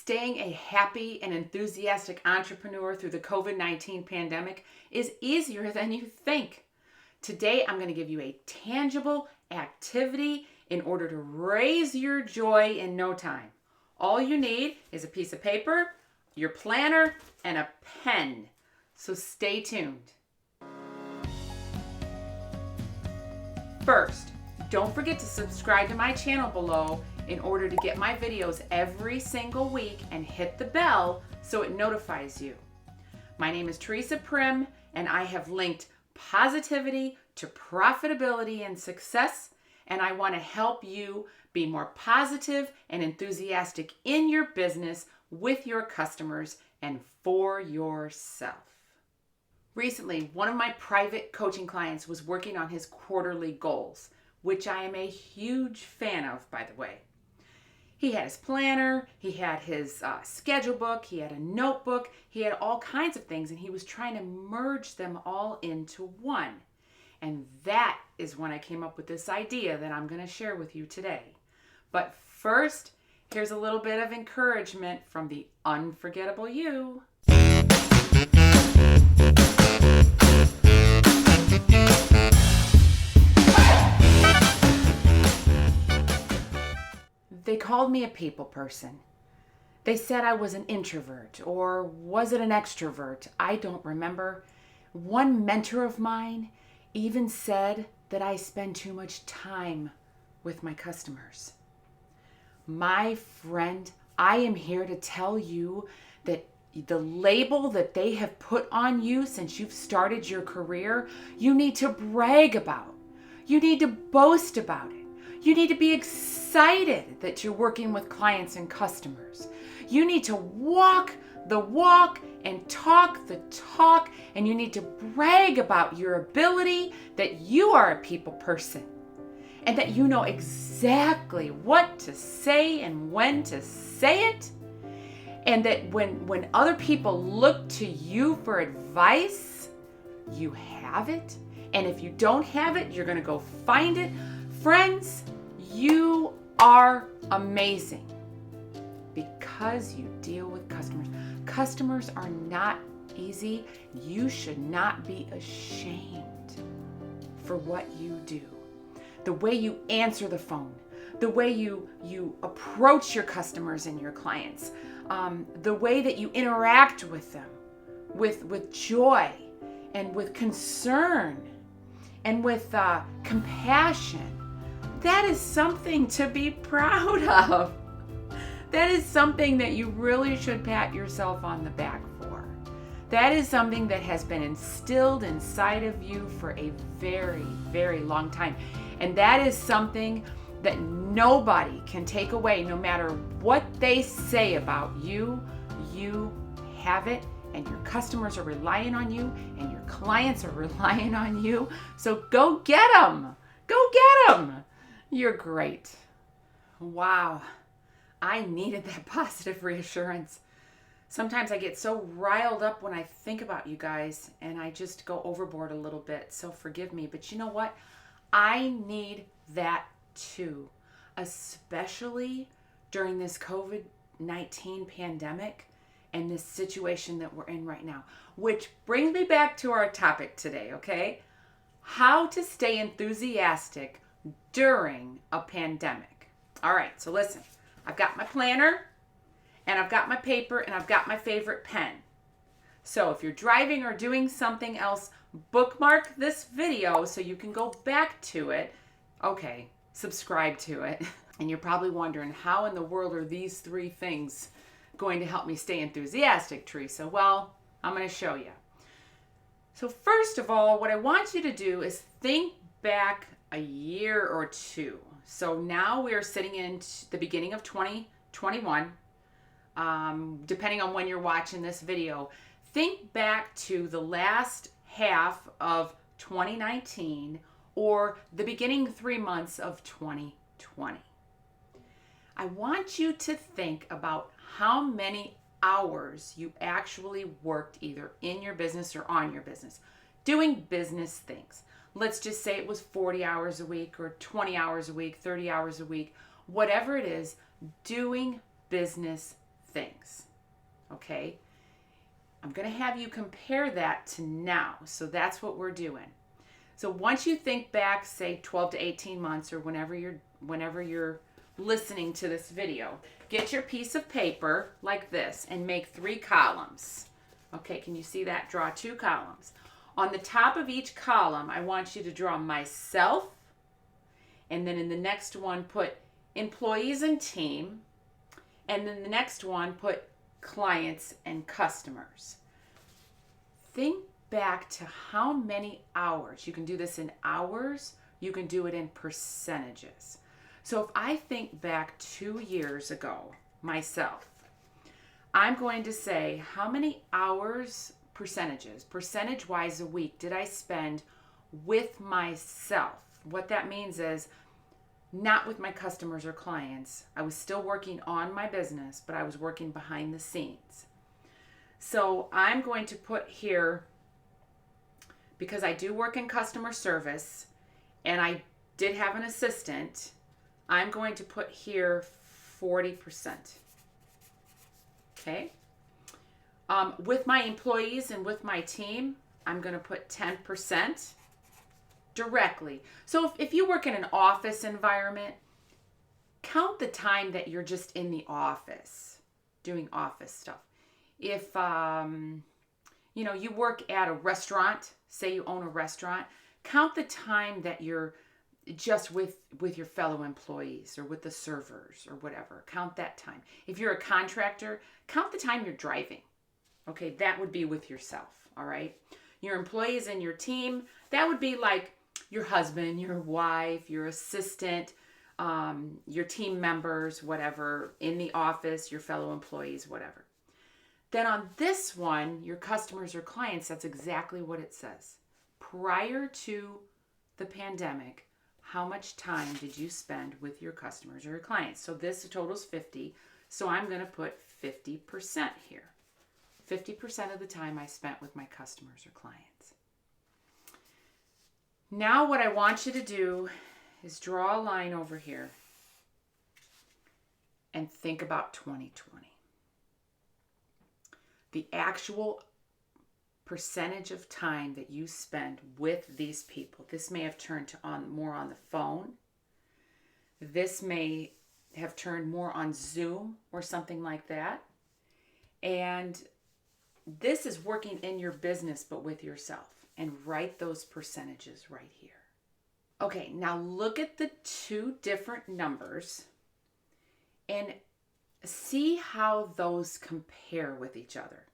staying a happy and enthusiastic entrepreneur through the COVID-19 pandemic is easier than you think. Today, I'm going to give you a tangible activity in order to raise your joy in no time. All you need is a piece of paper, your planner, and a pen. So stay tuned. First, don't forget to subscribe to my channel below in order to get my videos every single week and hit the bell so it notifies you. My name is Theresa Prim and I have linked positivity to profitability and success, and I want to help you be more positive and enthusiastic in your business, with your customers, and for yourself. Recently, one of my private coaching clients was working on his quarterly goals, which I am a huge fan of, by the way. He had his planner, he had his schedule book, he had a notebook, he had all kinds of things, and he was trying to merge them all into one. And that is when I came up with this idea that I'm going to share with you today. But first, here's a little bit of encouragement from the unforgettable you. They called me a people person. They said I was an introvert, or was it an extrovert? I don't remember. One mentor of mine even said that I spend too much time with my customers. My friend, I am here to tell you that the label that they have put on you since you've started your career, you need to brag about. You need to boast about it. You need to be excited that you're working with clients and customers. You need to walk the walk and talk the talk, and you need to brag about your ability that you are a people person and that you know exactly what to say and when to say it, and that when other people look to you for advice, you have it, and if you don't have it, you're going to go find it. Friends, you are amazing because you deal with customers. Customers are not easy. You should not be ashamed for what you do. The way you answer the phone, the way you approach your customers and your clients, the way that you interact with them with joy and with concern and with compassion. That is something to be proud of. That is something that you really should pat yourself on the back for. That is something that has been instilled inside of you for a very, very long time. And that is something that nobody can take away, no matter what they say about you. You have it, and your customers are relying on you, and your clients are relying on you. So go get them. Go get them. You're great. Wow. I needed that positive reassurance. Sometimes I get so riled up when I think about you guys and I just go overboard a little bit. So forgive me. But you know what? I need that too, especially during this COVID-19 pandemic and this situation that we're in right now. Which brings me back to our topic today, okay? How to stay enthusiastic during a pandemic. All right, so listen. I've got my planner, and I've got my paper, and I've got my favorite pen. So if you're driving or doing something else, bookmark this video so you can go back to it. Okay, subscribe to it. And you're probably wondering, how in the world are these three things going to help me stay enthusiastic, Theresa? Well, I'm going to show you. So first of all, what I want you to do is think back a year or two. So now we're sitting in the beginning of 2021. Depending on when you're watching this video, think back to the last half of 2019 or the beginning 3 months of 2020. I want you to think about how many hours you actually worked either in your business or on your business, doing business things. Let's just say it was 40 hours a week or 20 hours a week, 30 hours a week, whatever it is, doing business things. Okay? I'm going to have you compare that to now. So that's what we're doing. So once you think back, say 12 to 18 months or whenever you're listening to this video, get your piece of paper like this and make 3 columns. Okay, can you see that? Draw 2 columns. On the top of each column, I want you to draw myself, and then in the next one put employees and team, and then the next one put clients and customers. Think back to how many hours. You can do this in hours, you can do it in percentages. So if I think back 2 years ago, myself, I'm going to say how many hours, percentage-wise a week did I spend with myself? What that means is not with my customers or clients. I was still working on my business, but I was working behind the scenes. So I'm going to put here, because I do work in customer service and I did have an assistant, I'm going to put here 40%. Okay? With my employees and with my team, I'm going to put 10% directly. So if you work in an office environment, count the time that you're just in the office doing office stuff. If you work at a restaurant, say you own a restaurant, count the time that you're just with your fellow employees or with the servers or whatever. Count that time. If you're a contractor, count the time you're driving. Okay, that would be with yourself, all right? Your employees and your team, that would be like your husband, your wife, your assistant, your team members, whatever, in the office, your fellow employees, whatever. Then on this one, your customers or clients, that's exactly what it says. Prior to the pandemic, how much time did you spend with your customers or your clients? So this totals 50. So I'm going to put 50% here. 50% of the time I spent with my customers or clients. Now what I want you to do is draw a line over here and think about 2020. The actual percentage of time that you spend with these people. This may have turned more on the phone. This may have turned more on Zoom or something like that. And this is working in your business but with yourself. And write those percentages right here. Okay, now look at the 2 different numbers and see how those compare with each other.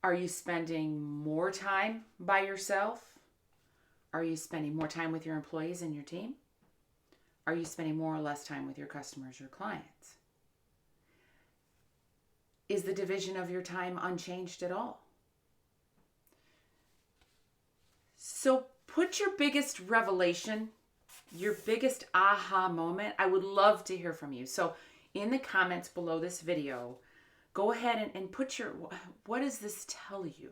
Are you spending more time by yourself? Are you spending more time with your employees and your team? Are you spending more or less time with your customers or clients? Is the division of your time unchanged at all? So put your biggest revelation, your biggest aha moment. I would love to hear from you. So in the comments below this video, go ahead and put what does this tell you?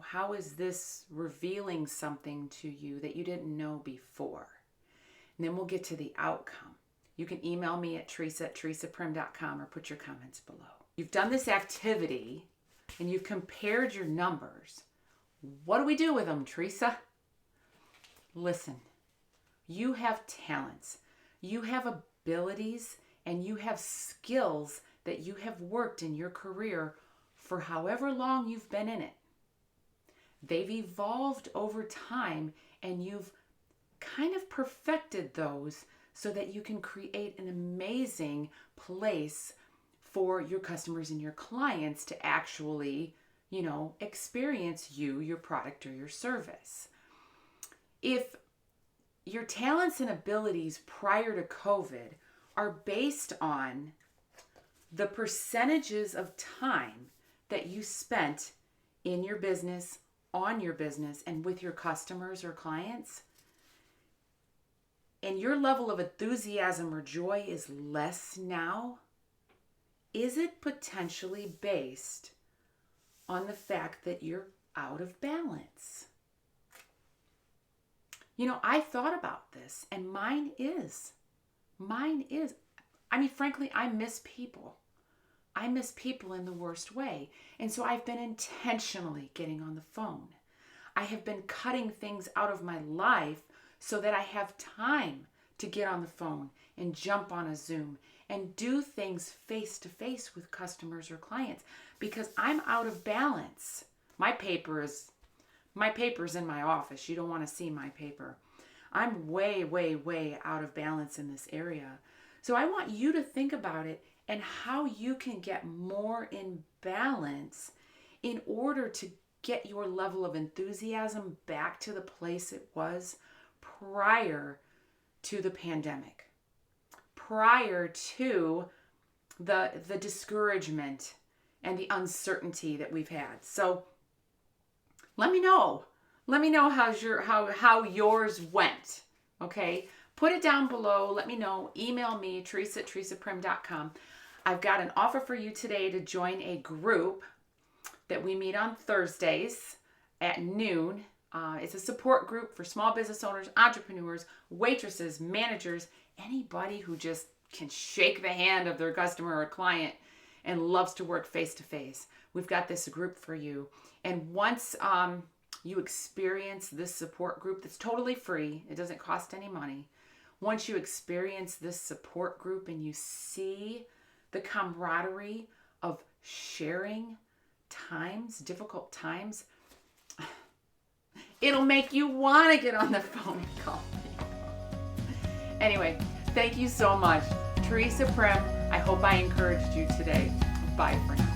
How is this revealing something to you that you didn't know before? And then we'll get to the outcome. You can email me at Theresa@theresaprim.com or put your comments below. You've done this activity and you've compared your numbers. What do we do with them, Theresa? Listen, you have talents, you have abilities, and you have skills that you have worked in your career for however long you've been in it. They've evolved over time, and you've kind of perfected those so that you can create an amazing place for your customers and your clients to actually experience your product or your service. If your talents and abilities prior to COVID are based on the percentages of time that you spent in your business, on your business, and with your customers or clients, and your level of enthusiasm or joy is less now, is it potentially based on the fact that you're out of balance? I thought about this, and mine is. frankly, I miss people. I miss people in the worst way. And so I've been intentionally getting on the phone. I have been cutting things out of my life so that I have time to get on the phone and jump on a Zoom and do things face to face with customers or clients because I'm out of balance. My paper's in my office. You don't want to see my paper. I'm way, way, way out of balance in this area. So I want you to think about it and how you can get more in balance in order to get your level of enthusiasm back to the place it was prior to the pandemic, prior to the discouragement and the uncertainty that we've had. So let me know. Let me know how yours went. Okay? Put it down below. Let me know. Email me, Theresa at theresaprim.com. I've got an offer for you today to join a group that we meet on Thursdays at noon. It's a support group for small business owners, entrepreneurs, waitresses, managers, anybody who just can shake the hand of their customer or client and loves to work face to face. We've got this group for you. And once you experience this support group that's totally free, it doesn't cost any money. Once you experience this support group and you see the camaraderie of sharing difficult times, it'll make you want to get on the phone and call me. Anyway, thank you so much. Theresa Prim, I hope I encouraged you today. Bye for now.